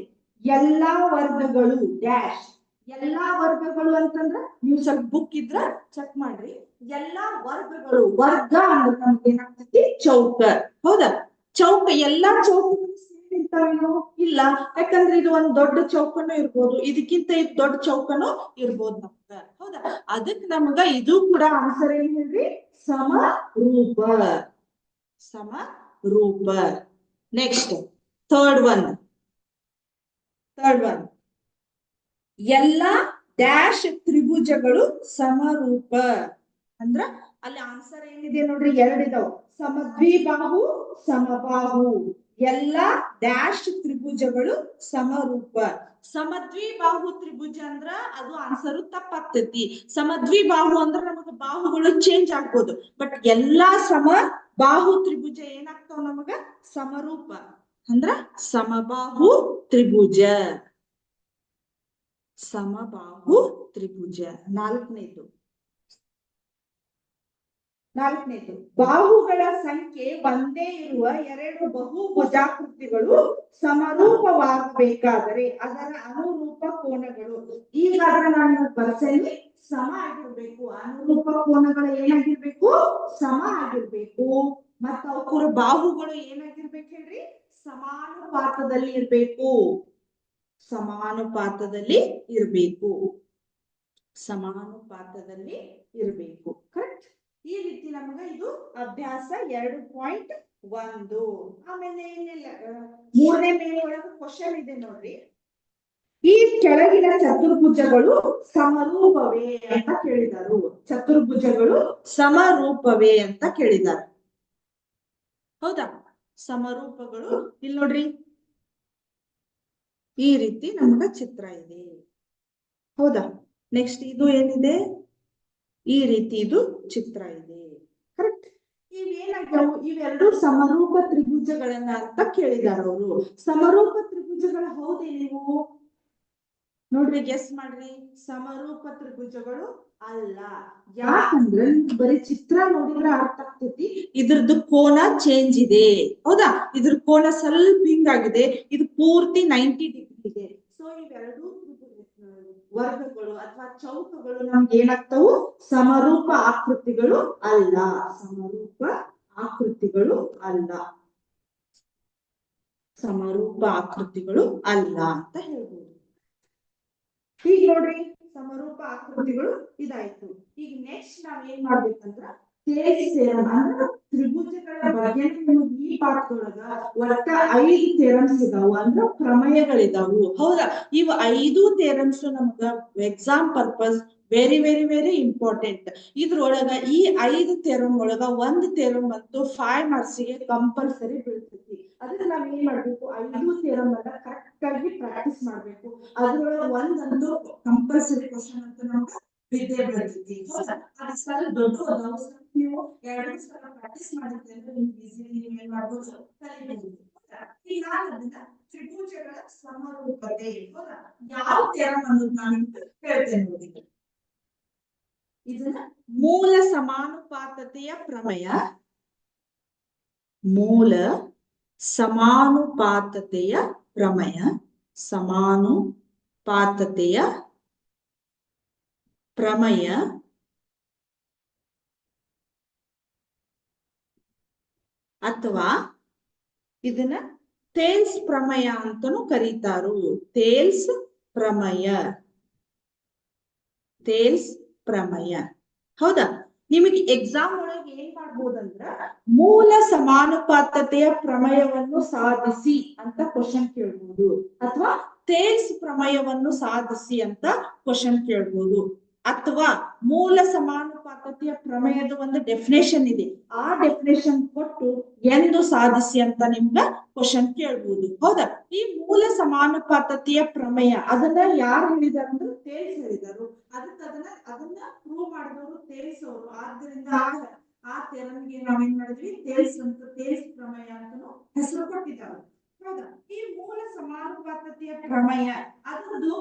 ಎಲ್ಲಾ ವರ್ಗಗಳು ಡ್ಯಾಶ್. ಎಲ್ಲಾ ವರ್ಗಗಳು ಅಂತಂದ್ರ ನೀವು ಸ್ವಲ್ಪ ಬುಕ್ ಇದ್ರ ಚೆಕ್ ಮಾಡ್ರಿ. ಎಲ್ಲಾ ವರ್ಗಗಳು, ವರ್ಗ ಅಂದ್ರೆ ನಮ್ಗೆ ಏನಾಗ್ತೈತಿ ಚೌಕ. ಹೌದಾ? ಚೌಕ, ಎಲ್ಲಾ ಚೌಕಗಳು ಸೇಮ್ ಇರ್ತಾವೇನೋ? ಇಲ್ಲ. ಯಾಕಂದ್ರೆ ಇದು ಒಂದ್ ದೊಡ್ಡ ಚೌಕನೂ ಇರ್ಬೋದು, ಇದಕ್ಕಿಂತ ಇದು ದೊಡ್ಡ ಚೌಕನೂ ಇರ್ಬೋದು ನಮ್ಗ. ಹೌದಾ? ಅದಕ್ ನಮ್ಗ ಇದು ಕೂಡ ಆನ್ಸರ್ ಏನ್ ಹೇಳ್ರಿ? ಸಮರೂಪ. ಸಮರೂಪ. Next third one. ಎಲ್ಲಾ ಡ್ಯಾಶ್ ತ್ರಿಭುಜಗಳು ಸಮರೂಪ. ಅಂದ್ರ ಅಲ್ಲಿ ಆನ್ಸರ್ ಏನಿದೆ ನೋಡ್ರಿ, ಎರಡಿದಾವ್. ಸಮದ್ವಿಬಾಹು, ಸಮಬಾಹು. ಎಲ್ಲಾ ಡ್ಯಾಶ್ ತ್ರಿಭುಜಗಳು ಸಮರೂಪ. ಸಮದ್ವಿಬಾಹು ತ್ರಿಭುಜ ಅಂದ್ರ ಅದು ಆನ್ಸರ್ ತಪ್ಪಾಗ್ತೈತಿ. ಸಮದ್ವಿಬಾಹು ಅಂದ್ರ ನಮಗ ಬಾಹುಗಳು ಚೇಂಜ್ ಆಗ್ಬೋದು. ಬಟ್ ಎಲ್ಲಾ ಸಮ ಬಾಹು ತ್ರಿಭುಜ ಏನಾಗ್ತಾವ ನಮಗ? ಸಮರೂಪ. ಅಂದ್ರ ಸಮಬಾಹು ತ್ರಿಭುಜ. ಸಮಬಾಹು ತ್ರಿಭುಜ. ನಾಲ್ಕನೇದು ಬಾಹುಗಳ ಸಂಖ್ಯೆ ಒಂದೇ ಇರುವ ಎರಡು ಬಹುಭುಜಾಕೃತಿಗಳು ಸಮರೂಪವಾಗಬೇಕಾದರೆ ಅದರ ಅನುರೂಪ ಕೋನಗಳು. ಈಗಾದ್ರೆ ನಾನು ಬರ್ಸೇನೆ, ಸಮ ಆಗಿರ್ಬೇಕು. ಅನುರೂಪ ಕೋನಗಳು ಏನಾಗಿರ್ಬೇಕು? ಸಮ ಆಗಿರ್ಬೇಕು. ಮತ್ತ ಅವರ ಬಾಹುಗಳು ಏನಾಗಿರ್ಬೇಕು ಹೇಳ್ರಿ? ಸಮಾನುಪಾತದಲ್ಲಿ ಇರ್ಬೇಕು. ಸಮಾನುಪಾತದಲ್ಲಿ ಇರ್ಬೇಕು. ಸಮಾನುಪಾತದಲ್ಲಿ ಇರ್ಬೇಕು. ಕರೆಕ್ಟ್? ಈ ರೀತಿ ನಮಗ ಇದು ಅಭ್ಯಾಸ 2.1. ಆಮೇಲೆ ಏನಿಲ್ಲ, ಮೂರನೇ ಮೇನ್ ಒಳಗ ಕ್ವಶನ್ ಇದೆ ನೋಡ್ರಿ. ಈ ಕೆಳಗಿನ ಚತುರ್ಭುಜಗಳು ಸಮರೂಪವೇ ಅಂತ ಕೇಳಿದರು. ಚತುರ್ಭುಜಗಳು ಸಮರೂಪವೇ ಅಂತ ಕೇಳಿದ್ದಾರೆ. ಹೌದಾ? ಸಮರೂಪಗಳು ಇಲ್ಲಿ ನೋಡ್ರಿ, ಈ ರೀತಿ ನಮಗ ಚಿತ್ರ ಇದೆ. ಹೌದಾ? ನೆಕ್ಸ್ಟ್ ಇದು ಏನಿದೆ? ಈ ರೀತಿ ಇದು ಚಿತ್ರ ಇದೆ. ಕರೆಕ್ಟ್? ಇವೇನಾಗ್ಯಾವು? ಇವೆರಡು ಸಮರೂಪ ತ್ರಿಭುಜಗಳನ್ನ ಅಂತ ಕೇಳಿದಾರ ಅವರು. ಸಮರೂಪ ತ್ರಿಭುಜಗಳ ಹೌದೇ ನೀವು? ನೋಡ್ರಿ, ಗೆಸ್ ಮಾಡ್ರಿ. ಸಮರೂಪ ತ್ರಿಭುಜಗಳು ಅಲ್ಲ. ಯಾಕಂದ್ರೆ ಬರೀ ಚಿತ್ರ ನೋಡಿದ್ರೆ ಅರ್ಥ ಆಗ್ತೈತಿ ಇದ್ರದ್ದು ಕೋನ ಚೇಂಜ್ ಇದೆ. ಹೌದಾ? ಇದ್ರ ಕೋನ ಸ್ವಲ್ಪ ಹಿಂಗಾಗಿದೆ, ಇದು ಪೂರ್ತಿ 90 ಡಿಗ್ರಿ ಇದೆ. ಸೊ ಇವೆರಡು ವರ್ಗಗಳು ಅಥವಾ ಚೌಕಗಳು ನಮ್ಗೆ ಏನಾಗ್ತಾವು? ಸಮರೂಪ ಆಕೃತಿಗಳು ಅಲ್ಲ. ಸಮರೂಪ ಆಕೃತಿಗಳು ಅಲ್ಲ. ಸಮರೂಪ ಆಕೃತಿಗಳು ಅಲ್ಲ ಅಂತ ಹೇಳ್ಬೋದು. ಈಗ ನೋಡ್ರಿ, ಸಮರೂಪ ಆಕೃತಿಗಳು ಇದಾಯ್ತು. ಈಗ ನೆಕ್ಸ್ಟ್ ನಾವ್ ಏನ್ ಮಾಡ್ಬೇಕಂದ್ರ ತ್ರಿಭುಜಗಳ ಬಗ್ಗೆ ಈ ಪಾಠದೊಳಗ ಒಟ್ಟ 5 ಥಿಯರಮ್ಸ್ ಇದಾವು, ಅಂದ್ರ ಪ್ರಮೇಯಗಳಿದಾವು. ಹೌದಾ? ಇವು 5 ಥಿಯರಮ್ಸ್ ನಮ್ಗ exam purpose very very very important. ಇದ್ರೊಳಗ ಈ 5 ಥಿಯರಮ್ ಒಳಗ ಒಂದು ಥಿಯರಮ್ ಅಂತೂ 5 ಮಾರ್ಕ್ಸ್ ಗೆ ಕಂಪಲ್ಸರಿ ಬೀಳ್ತೈತಿ. ಅದಕ್ಕೆ ನಾವ್ ಏನ್ ಮಾಡ್ಬೇಕು? 5 ಥಿಯರಮ್ ಅನ್ನ ಕರೆಕ್ಟ್ ಆಗಿ ಪ್ರಾಕ್ಟೀಸ್ ಮಾಡ್ಬೇಕು. ಅದ್ರೊಳಗ ಒಂದಂತೂ ಕಂಪಲ್ಸರಿ ಕ್ವಶನ್ ಅಂತ ನಮ್ಗೆ ಬಿದ್ದೇ ಬರ್ತೈತಿ. ಅದು ಸ್ವಲ್ಪ ದೊಡ್ಡ ನೀವು 2 ಸಲ ಪ್ರಾಕ್ಟೀಸ್ ಮಾಡಿದ್ರೆ ನಿಮ್ಗೆ ಈಸಿಲಿ ನೀವು ಏನ್ ಮಾಡ್ಬೋದು? ಕಲಿಬಹುದು. ಹೀಗಾದ್ರಿಂದ ತ್ರಿಭುಜಗಳ ಸಮರೂಪತೆ ಯಾವ ಥಿಯರಮ್ ಅನ್ನೋದು ನಾನು ಹೇಳ್ತೇನೆ ನೋಡಿ. ಇದನ್ನ ಮೂಲ ಸಮಾನುಪಾತತೆಯ ಪ್ರಮೇಯ. ಮೂಲ ಸಮಾನುಪಾತತೆಯ ಪ್ರಮೇಯ. ಸಮಾನುಪಾತತೆಯ ಪ್ರಮೇಯ ಅಥವಾ ಇದನ್ನ ಥೇಲ್ಸ್ ಪ್ರಮೇಯ ಅಂತನೂ ಕರೀತಾರು. ಥೇಲ್ಸ್ ಪ್ರಮೇಯ. ಥೇಲ್ಸ್ ಪ್ರಮೇಯ. ಹೌದಾ? ನಿಮಗೆ ಎಕ್ಸಾಮ್ ಒಳಗೆ ಏನ್ ಮಾಡ್ಬೋದಂದ್ರ ಮೂಲ ಸಮಾನುಪಾತತೆಯ ಪ್ರಮೇಯವನ್ನು ಸಾಧಿಸಿ ಅಂತ ಕ್ವಶನ್ ಕೇಳ್ಬೋದು, ಅಥವಾ ಥೇಲ್ಸ್ ಪ್ರಮೇಯವನ್ನು ಸಾಧಿಸಿ ಅಂತ ಕ್ವಶನ್ ಕೇಳ್ಬೋದು, ಅಥವಾ ಮೂಲ ಸಮಾನುಪಾತತೆಯ ಪ್ರಮೇಯದ ಒಂದು ಡೆಫಿನೇಷನ್ ಇದೆ, ಆ ಡೆಫಿನೇಷನ್ ಕೊಟ್ಟು ಎಂದು ಸಾಧಿಸಿ ಅಂತ ನಿಮ್ಗ ಕ್ವಶನ್ ಕೇಳ್ಬೋದು. ಹೌದಾ? ಈ ಮೂಲ ಸಮಾನುಪಾತತೆಯ ಪ್ರಮೇಯ ಅದನ್ನ ಯಾರು ಹೇಳಿದಾರ ಅಂದ್ರೆ ಥೇಲ್ಸ್ ಹೇಳಿದಾರು. ಅದನ್ನ ಪ್ರೂವ್ ಮಾಡಿದವರು ಥೇಲ್ಸ್ ಅವರು. ಆದ್ದರಿಂದ ಆ ಥಿಯರಮ್ಗೆ ನಾವೇನ್ ಮಾಡಿದ್ವಿ? ಥೇಲ್ಸ್ ಪ್ರಮೇಯ ಅಂತ ಹೆಸರು ಕೊಟ್ಟಿದ್ದಾರೆ. ಹೌದಾ? ಈ ಮೂಲ ಸಮಾನುಪಾತತೆಯ ಪ್ರಮೇಯ ಅದರದ್ದು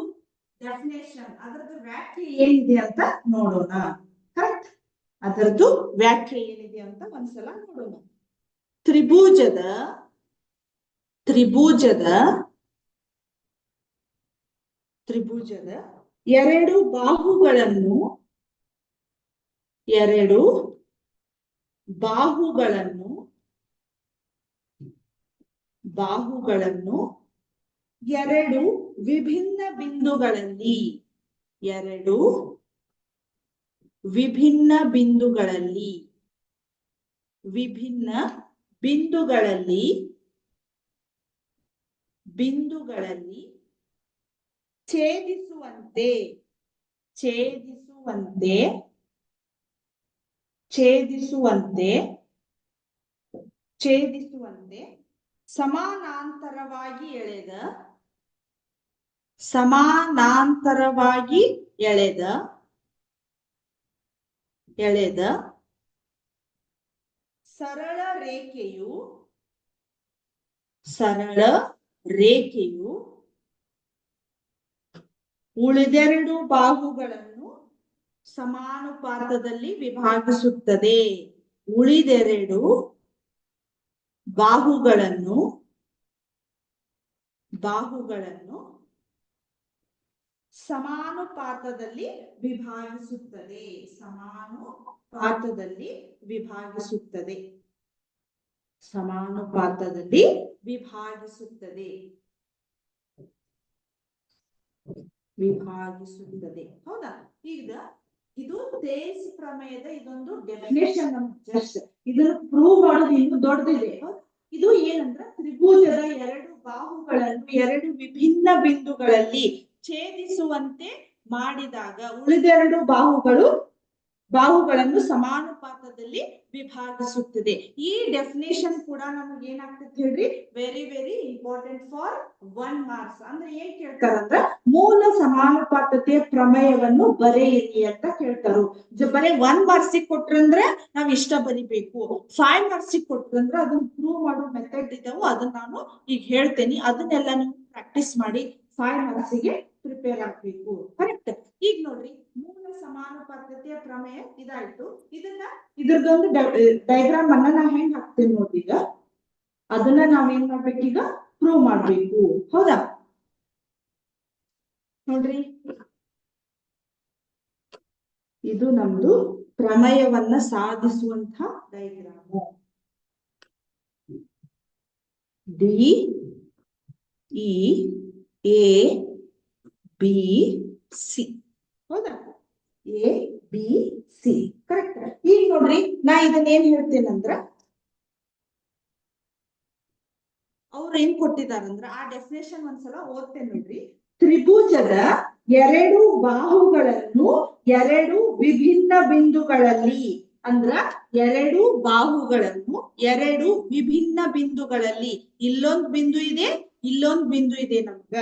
ಡೆಫಿನೇಷನ್, ಅದರದ್ದು ವ್ಯಾಖ್ಯೆ ಏನಿದೆ ಅಂತ ನೋಡೋಣ. ಕರೆಕ್ಟ್? ಅದರದ್ದು ವ್ಯಾಖ್ಯೆ ಏನಿದೆ ಅಂತ ಒಂದ್ಸಲ ನೋಡೋಣ. ತ್ರಿಭುಜದ ತ್ರಿಭುಜದ ಎರಡು ಬಾಹುಗಳನ್ನು ಎರಡು ವಿಭಿನ್ನ ಬಿಂದುಗಳಲ್ಲಿ ಛೇದಿಸುವಂತೆ ಸಮಾನಾಂತರವಾಗಿ ಎಳೆದ ಸರಳ ರೇಖೆಯು ಉಳಿದೆರಡು ಬಾಹುಗಳನ್ನು ಸಮಾನುಪಾತದಲ್ಲಿ ವಿಭಾಗಿಸುತ್ತದೆ. ಸಮಾನುಪಾತದಲ್ಲಿ ವಿಭಾಗಿಸುತ್ತದೆ. ಹೌದಾ? ಈಗ ಇದು ಥೇಲ್ಸ್ ಪ್ರಮೇಯದ ಇದೊಂದು ಡೆಫಿನೇಷನ್. ಜಸ್ಟ್ ಇದನ್ನು ಪ್ರೂವ್ ಮಾಡೋದು ಇನ್ನು ದೊಡ್ಡದಿದೆ. ಇದು ಏನಂದ್ರೆ ತ್ರಿಭುಜದ ಎರಡು ಬಾಹುಗಳನ್ನು ಎರಡು ವಿಭಿನ್ನ ಬಿಂದುಗಳಲ್ಲಿ ಛೇದಿಸುವಂತೆ ಮಾಡಿದಾಗ ಉಳಿದೆರಡು ಬಾಹುಗಳನ್ನು ಸಮಾನುಪಾತದಲ್ಲಿ ವಿಭಾಗಿಸುತ್ತದೆ. ಈ ಡೆಫಿನೇಷನ್ ಕೂಡ ನಮಗೆ ಏನಾಗ್ತದೆ ಹೇಳ್ರಿ, very very important for 1 marks. ಅಂದ್ರೆ ಏನ್ ಕೇಳ್ತಾರಂದ್ರ ಮೂಲ ಸಮಾನುಪಾತತೆಯ ಪ್ರಮೇಯವನ್ನು ಬರೆಯಿರಿ ಅಂತ ಕೇಳ್ತಾರು. ಬರೀ 1 ಮಾರ್ಕ್ಸ್ ಕೊಟ್ರಂದ್ರೆ ನಾವ್ ಇಷ್ಟ ಬರಿಬೇಕು. 5 ಮಾರ್ಕ್ಸ್ ಕೊಟ್ರಂದ್ರೆ ಅದನ್ನ ಪ್ರೂವ್ ಮಾಡೋ ಮೆಥಡ್ ಇದಾವು, ಅದನ್ನ ನಾನು ಈಗ ಹೇಳ್ತೇನೆ. ಅದನ್ನೆಲ್ಲ ನೀವು ಪ್ರಾಕ್ಟೀಸ್ ಮಾಡಿ 5 ಮಾರ್ಕ್ಸ್ ಗೆ ಪ್ರಿಪೇರ್ ಆಗ್ಬೇಕು. ಕರೆಕ್ಟ್? ಈಗ ನೋಡ್ರಿ, ಮೂಲ ಸಮಾನುಪಾತತೆಯ ಪ್ರಮೇಯ ಇದಾಯ್ತು. ಇದ್ರದೊಂದು ಡೈಗ್ರಾಮ್ ಅನ್ನ ನಾ ಹೆಂಗ್ ಹಾಕ್ತೇನೆ ನೋಡಿ. ಈಗ ಅದನ್ನ ನಾವೇನ್ ಮಾಡ್ಬೇಕು, ಈಗ ಪ್ರೂವ್ ಮಾಡ್ಬೇಕು. ಹೌದಾ? ನೋಡ್ರಿ, ಇದು ನಮ್ದು ಪ್ರಮೇಯವನ್ನ ಸಾಧಿಸುವಂತ diagram. D E A B C. ಹೌದಾ? A B C. ಕರೆಕ್ಟ್? ಈಗ ನೋಡ್ರಿ, ನಾ ಇದನ್ನ ಏನ್ ಹೇಳ್ತೇನಂದ್ರ ಅವ್ರು ಏನ್ ಕೊಟ್ಟಿದಾರಂದ್ರ ಆ ಡೆಫಿನೇಷನ್ ಒಂದ್ಸಲ ಓದ್ತೇನೆ ನೋಡ್ರಿ. ತ್ರಿಭುಜದ ಎರಡು ಬಾಹುಗಳನ್ನು ಎರಡು ವಿಭಿನ್ನ ಬಿಂದುಗಳಲ್ಲಿ, ಅಂದ್ರ ಎರಡು ಬಾಹುಗಳನ್ನು ಎರಡು ವಿಭಿನ್ನ ಬಿಂದುಗಳಲ್ಲಿ, ಇಲ್ಲೊಂದು ಬಿಂದು ಇದೆ, ಇಲ್ಲೊಂದು ಬಿಂದು ಇದೆ, ನಮ್ಗ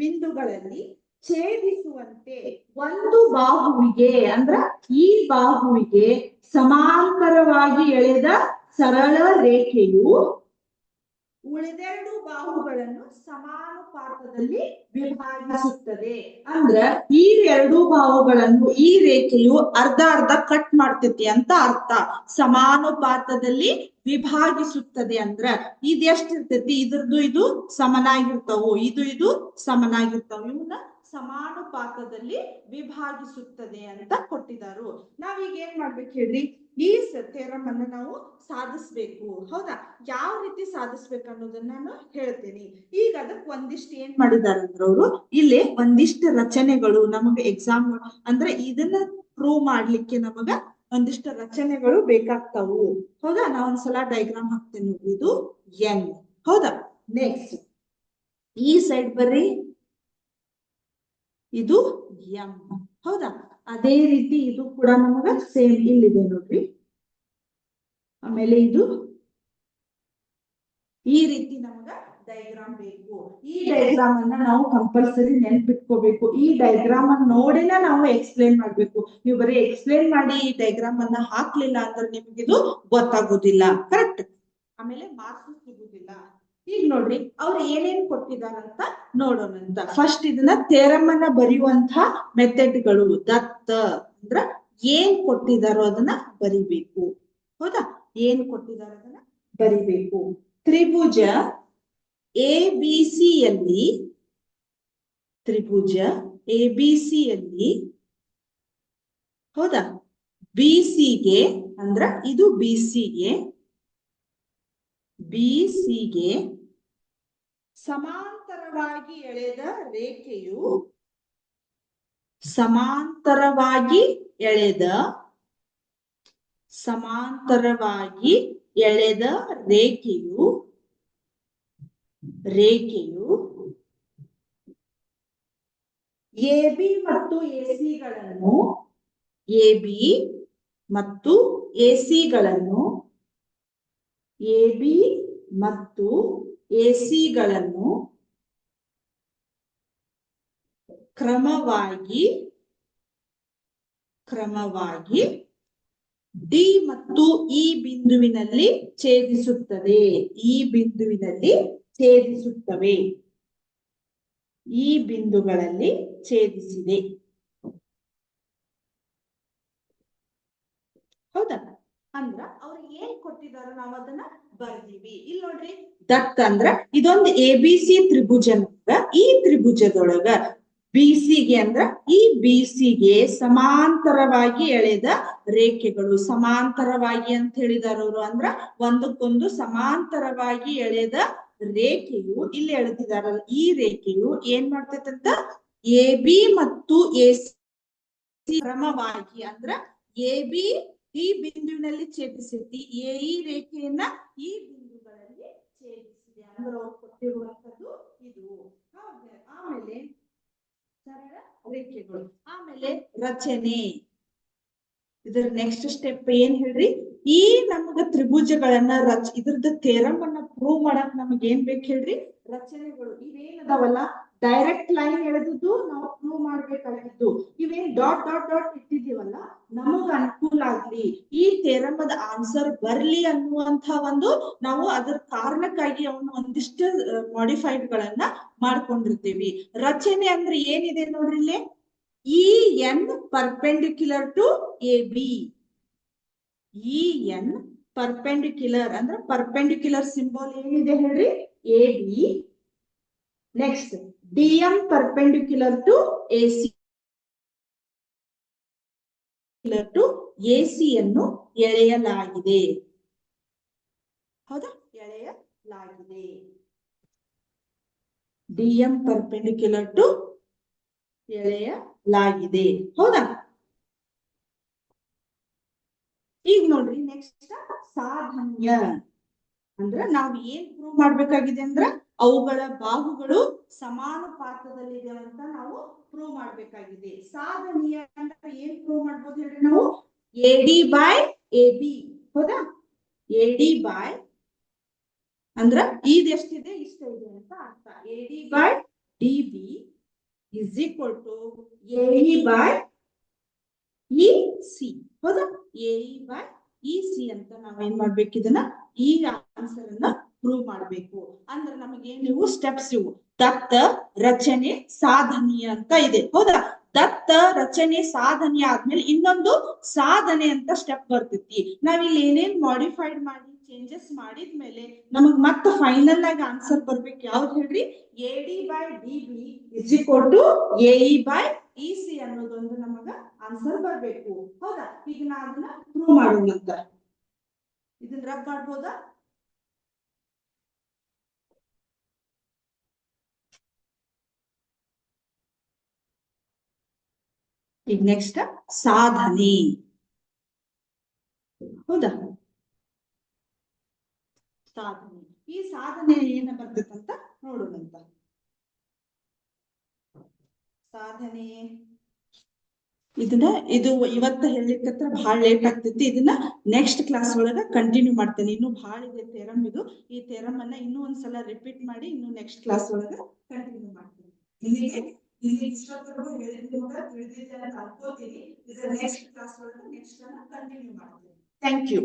ಬಿಂದುಗಳಲ್ಲಿ ಛೇದಿಸುವಂತೆ ಒಂದು ಬಾಹುವಿಗೆ, ಅಂದ್ರ ಈ ಬಾಹುವಿಗೆ ಸಮಾಂತರವಾಗಿ ಎಳೆದ ಸರಳ ರೇಖೆಯು ಉಳಿದೆರಡು ಬಾಹುಗಳನ್ನು ಸಮಾನುಪಾತದಲ್ಲಿ ವಿಭಾಗಿಸುತ್ತದೆ. ಅಂದ್ರ ಈ ಎರಡು ಬಾಹುಗಳನ್ನು ಈ ರೇಖೆಯು ಅರ್ಧ ಅರ್ಧ ಕಟ್ ಮಾಡ್ತೈತಿ ಅಂತ ಅರ್ಥ. ಸಮಾನುಪಾತದಲ್ಲಿ ವಿಭಾಗಿಸುತ್ತದೆ ಅಂದ್ರ ಇದು ಎಷ್ಟಿರ್ತೈತಿ, ಇದ್ರದ್ದು ಇದು ಸಮನಾಗಿರ್ತಾವು, ಇದು ಸಮನಾಗಿರ್ತಾವ. ಇವನ್ನ ಸಮಾನುಪಾತದಲ್ಲಿ ವಿಭಾಗಿಸುತ್ತದೆ ಅಂತ ಕೊಟ್ಟಿದ್ದಾರೆ. ನಾವೀಗ ಏನ್ ಮಾಡ್ಬೇಕು ಹೇಳ್ರಿ, ಈ ಥಿಯರಮ್ ಅನ್ನ ನಾವು ಸಾಧಿಸ್ಬೇಕು. ಹೌದಾ? ಯಾವ ರೀತಿ ಸಾಧಿಸ್ಬೇಕು ಅನ್ನೋದನ್ನ ನಾನು ಹೇಳ್ತೇನೆ. ಈಗ ಅದಕ್ಕೆ ಒಂದಿಷ್ಟು ಏನ್ ಮಾಡಿದಾರೆ ಅಂದ್ರೆ ಅವರು ಇಲ್ಲಿ ಒಂದಿಷ್ಟು ರಚನೆಗಳು ನಮಗೆ ಎಕ್ಸಾಮ್ ಅಂದ್ರೆ ಇದನ್ನ ಪ್ರೂವ್ ಮಾಡ್ಲಿಕ್ಕೆ ನಮಗ ಒಂದಿಷ್ಟು ರಚನೆಗಳು ಬೇಕಾಗ್ತಾವು. ಹೌದಾ? ನಾ ಒಂದ್ಸಲ ಡೈಗ್ರಾಮ್ ಹಾಕ್ತೇನೆ. ಇದು ಎನ್. ಹೌದಾ? ನೆಕ್ಸ್ಟ್ ಈ ಸೈಡ್ ಬರ್ರಿ, ಇದು ಎಂ. ಹೌದಾ? ಅದೇ ರೀತಿ ಇದು ಕೂಡ ನಮಗ ಸೇಮ್ ಇಲ್ಲಿದೆ ನೋಡ್ರಿ. ಆಮೇಲೆ ಇದು ಈ ರೀತಿ ನಮಗ ಡೈಗ್ರಾಮ್ ಬೇಕು. ಈ ಡೈಗ್ರಾಮ್ ಅನ್ನ ನಾವು ಕಂಪಲ್ಸರಿ ನೆನ್ಪಿಟ್ಕೋಬೇಕು. ಈ ಡೈಗ್ರಾಮ್ ಅನ್ನ ನೋಡಿನ ನಾವು ಎಕ್ಸ್ಪ್ಲೇನ್ ಮಾಡ್ಬೇಕು. ನೀವು ಬರೀ ಎಕ್ಸ್ಪ್ಲೇನ್ ಮಾಡಿ ಈ ಡೈಗ್ರಾಮ್ ಅನ್ನ ಹಾಕ್ಲಿಲ್ಲ ಅಂದ್ರೆ ನಿಮ್ಗಿದು ಗೊತ್ತಾಗೋದಿಲ್ಲ. ಕರೆಕ್ಟ್? ಆಮೇಲೆ ಮಾರ್ಕ್ಸ್ ಸಿಗುದಿಲ್ಲ. ಈಗ ನೋಡ್ರಿ, ಅವ್ರು ಏನೇನ್ ಕೊಟ್ಟಿದಾರಂತ ನೋಡೋಣಂತ. ಫಸ್ಟ್ ಇದನ್ನ ಥಿಯರಮ್ ಅನ್ನ ಬರೆಯುವಂತ ಮೆಥಡ್ಗಳು. ದತ್ತ ಅಂದ್ರ ಏನ್ ಕೊಟ್ಟಿದಾರೋ ಅದನ್ನ ಬರಿಬೇಕು. ಹೌದಾ? ಏನ್ ಕೊಟ್ಟಿದಾರೋ ಅದನ್ನ ಬರಿಬೇಕು. ತ್ರಿಭುಜ ಎ ಬಿ ಸಿ ಯಲ್ಲಿ ABC ಯಲ್ಲಿ ಹೌದಾ BCಗೆ ಅಂದ್ರ ಇದು BCಗೆ ಸಮಾಂತರವಾಗಿ ಎಳೆದ ರೇಖೆಯು ಸಮಾಂತರವಾಗಿ ಎಳೆದ ರೇಖೆಯು AB ಮತ್ತು AC ಗಳನ್ನು ಕ್ರಮವಾಗಿ D ಮತ್ತು E ಬಿಂದುವಿನಲ್ಲಿ ಛೇದಿಸುತ್ತವೆ. ಈ ಬಿಂದುಗಳಲ್ಲಿ ಛೇದಿಸಿದೆ. ಹೌದಾ ಅಂದ್ರ ಅವ್ರು ಏನ್ ಕೊಟ್ಟಿದಾರೋ ನಾವ್ ಅದನ್ನ ಬರ್ದೀವಿ. ಇಲ್ಲಿ ನೋಡ್ರಿ ದತ್ತ ಅಂದ್ರ ಇದೊಂದು ABC ತ್ರಿಭುಜ. ಈ ತ್ರಿಭುಜದೊಳಗ BCಗೆ ಅಂದ್ರ ಈ BCಗೆ ಸಮಾಂತರವಾಗಿ ಎಳೆದ ರೇಖೆಗಳು. ಸಮಾಂತರವಾಗಿ ಅಂತ ಹೇಳಿದಾರವ್ರು ಅಂದ್ರ ಒಂದಕ್ಕೊಂದು ಸಮಾಂತರವಾಗಿ ಎಳೆದ ರೇಖೆಯು ಇಲ್ಲಿ ಎಳೆದಿದಾರಲ್ಲ ಈ ರೇಖೆಯು ಏನ್ ಮಾಡ್ತೈತಂತ AB ಮತ್ತು AC ಕ್ರಮವಾಗಿ ಅಂದ್ರ AB ಈ ಬಿಂದುವಿನಲ್ಲಿ ಛೇದಿಸೈತಿ. ಈ ರೇಖೆಯನ್ನ ಈ ಬಿಂದುಗಳಲ್ಲಿ ಛೇದಿಸಿದೆ ಅಂದ್ರೆ ಅವ್ರು ಕೊಟ್ಟಿರುವಂತದ್ದು ಇದು. ಆಮೇಲೆ ಸರಳ ರೇಖೆಗಳು. ಆಮೇಲೆ ರಚನೆ. ಇದರ ನೆಕ್ಸ್ಟ್ ಸ್ಟೆಪ್ ಏನ್ ಹೇಳ್ರಿ, ಈ ನಮಗ ತ್ರಿಭುಜಗಳನ್ನ ಇದ್ರದ್ದು ಥೇರಮ್ ಅನ್ನ ಪ್ರೂವ್ ಮಾಡಕ್ ನಮಗ್ ಏನ್ ಬೇಕು ಹೇಳ್ರಿ, ರಚನೆಗಳು. ಇವೇನದಾವಲ್ಲ ಡೈರೆಕ್ಟ್ ಲೈನ್ ಎಳೆದದ್ದು ನಾವು ಪ್ರೂವ್ ಮಾಡ್ಬೇಕಾಗಿದ್ದು. ಇವೇನ್ ಡಾಟ್ ಡಾಟ್ ಡಾಟ್ ಇಟ್ಟಿದೀವಲ್ಲ ನಮಗ್ ಅನುಕೂಲ ಆಗ್ಲಿ, ಈ ಥೇರಮದ ಆನ್ಸರ್ ಬರ್ಲಿ ಅನ್ನುವಂತ ಒಂದು ನಾವು ಅದರ ಕಾರಣಕ್ಕಾಗಿ ಅವನು ಒಂದಿಷ್ಟು ಮಾಡಿಫೈಡ್ ಗಳನ್ನ ಮಾಡ್ಕೊಂಡಿರ್ತೀವಿ. ರಚನೆ ಅಂದ್ರೆ ಏನಿದೆ ನೋಡ್ರಿ ಇಲ್ಲಿ, EN perpendicular to AB. EN perpendicular ಅಂದ್ರೆ perpendicular ಸಿಂಬಲ್ ಏನಿದೆ ಹೇಳ್ರಿ AB. Next DM perpendicular to AC. AC ಅನ್ನು ಎಳೆಯಲಾಗಿದೆ. ಹೌದಾ, ಎಳೆಯಲಾಗಿದೆ. DM perpendicular to ಎಳೆಯಲಾಗಿದೆ. ಹೌದಾ, ಈಗ ನೋಡ್ರಿ ನೆಕ್ಸ್ಟ್ ಸಾಧನ್ಯ ಅಂದ್ರ ನಾವ್ ಏನ್ ಪ್ರೂವ್ ಮಾಡ್ಬೇಕಾಗಿದೆ ಅಂದ್ರ ಅವುಗಳ ಬಾಹುಗಳು ಸಮಾನುಪಾತದಲ್ಲಿದೆ ಅಂತ ನಾವು ಪ್ರೂವ್ ಮಾಡ್ಬೇಕಾಗಿದೆ. ಸಾಧನೀಯ ಅಂದ್ರೆ ಏನ್ ಪ್ರೂವ್ ಮಾಡ್ಬೋದು ಹೇಳ್ರಿ ನಾವು, AD by AB. ಹೌದಾ, AD by ಅಂದ್ರ ಇದು ಎಷ್ಟಿದೆ ಇಷ್ಟ ಇದೆ ಅಂತ ಅರ್ಥ. AD by DB is equal to AE by EC. ಹೌದಾ, AE by EC ಅಂತ ನಾವೇನ್ ಮಾಡ್ಬೇಕು, ಇದನ್ನ ಈ ಆನ್ಸರ್ ಅನ್ನ ಪ್ರೂವ್ ಮಾಡ್ಬೇಕು. ಅಂದ್ರೆ ನಮಗೆ ನೀವು ಸ್ಟೆಪ್ಸ್ ಇವು ದತ್ತ, ರಚನೆ, ಸಾಧನೀಯ ಅಂತ ಇದೆ. ಹೌದಾ, ದತ್ತ, ರಚನೆ, ಸಾಧನೆ ಆದ್ಮೇಲೆ ಇನ್ನೊಂದು ಸಾಧನೆ ಅಂತ ಸ್ಟೆಪ್ ಬರ್ತೈತಿ. ನಾವಿಲ್ಲಿ ಏನೇನ್ ಮಾಡಿಫೈಡ್ ಮಾಡಿ ಚೇಂಜಸ್ ಮಾಡಿದ್ಮೇಲೆ ನಮಗ್ ಮತ್ತೆ ಫೈನಲ್ ಆಗಿ ಆನ್ಸರ್ ಬರ್ಬೇಕು. ಯಾವ್ದು ಹೇಳ್ರಿ, AD by DB is equal to AE by EC ಅನ್ನೋದೊಂದು ನಮಗ ಆನ್ಸರ್ ಬರ್ಬೇಕು. ಹೌದಾ, ಈಗ ನಾ ಅದನ್ನ ಪ್ರೂವ್ ಮಾಡೋಣ ಅಂತ ಇದನ್ನ ರಬ್ ಮಾಡ್ಬೋದಾ. ಈಗ ನೆಕ್ಸ್ಟ್ ಸಾಧನೆ. ಹೌದಾ, ಸಾಧನೆ. ಈ ಸಾಧನೆ ಏನ ಬರ್ತೈತಂತ ನೋಡೋಣಂತ. ಸಾಧನೆ ಇದನ್ನ ಇದು ಇವತ್ತ ಹೇಳಲಿಕ್ಕತ್ರ ಬಹಳ ಲೇಟ್ ಆಗ್ತೈತಿ. ಇದನ್ನ ನೆಕ್ಸ್ಟ್ ಕ್ಲಾಸ್ ಒಳಗ ಕಂಟಿನ್ಯೂ ಮಾಡ್ತೇನೆ. ಇನ್ನು ಬಹಳ ಇದೆ ಥೇರಮ್ ಇದು. ಈ ಥೇರಮ್ ಅನ್ನ ಇನ್ನೂ ಒಂದ್ಸಲ ರಿಪೀಟ್ ಮಾಡಿ ಇನ್ನು ನೆಕ್ಸ್ಟ್ ಕ್ಲಾಸ್ ಒಳಗ ಕಂಟಿನ್ಯೂ ಮಾಡ್ತೇನೆ. ಇಲ್ಲಿಗೆ ಇಷ್ಟೊತ್ತರೆಗೂ ಹೇಳಿದ್ರೆ ತಿಳಿದಿದೆ ಅಂತ ಅನ್ಕೋತೀನಿ. ಇದರ ನೆಕ್ಸ್ಟ್ ಕ್ಲಾಸ್ ಒಳಗ ನೆಕ್ಸ್ಟ್ ಅನ್ನ ಕಂಟಿನ್ಯೂ ಮಾಡ್ತೇನೆ. Thank you.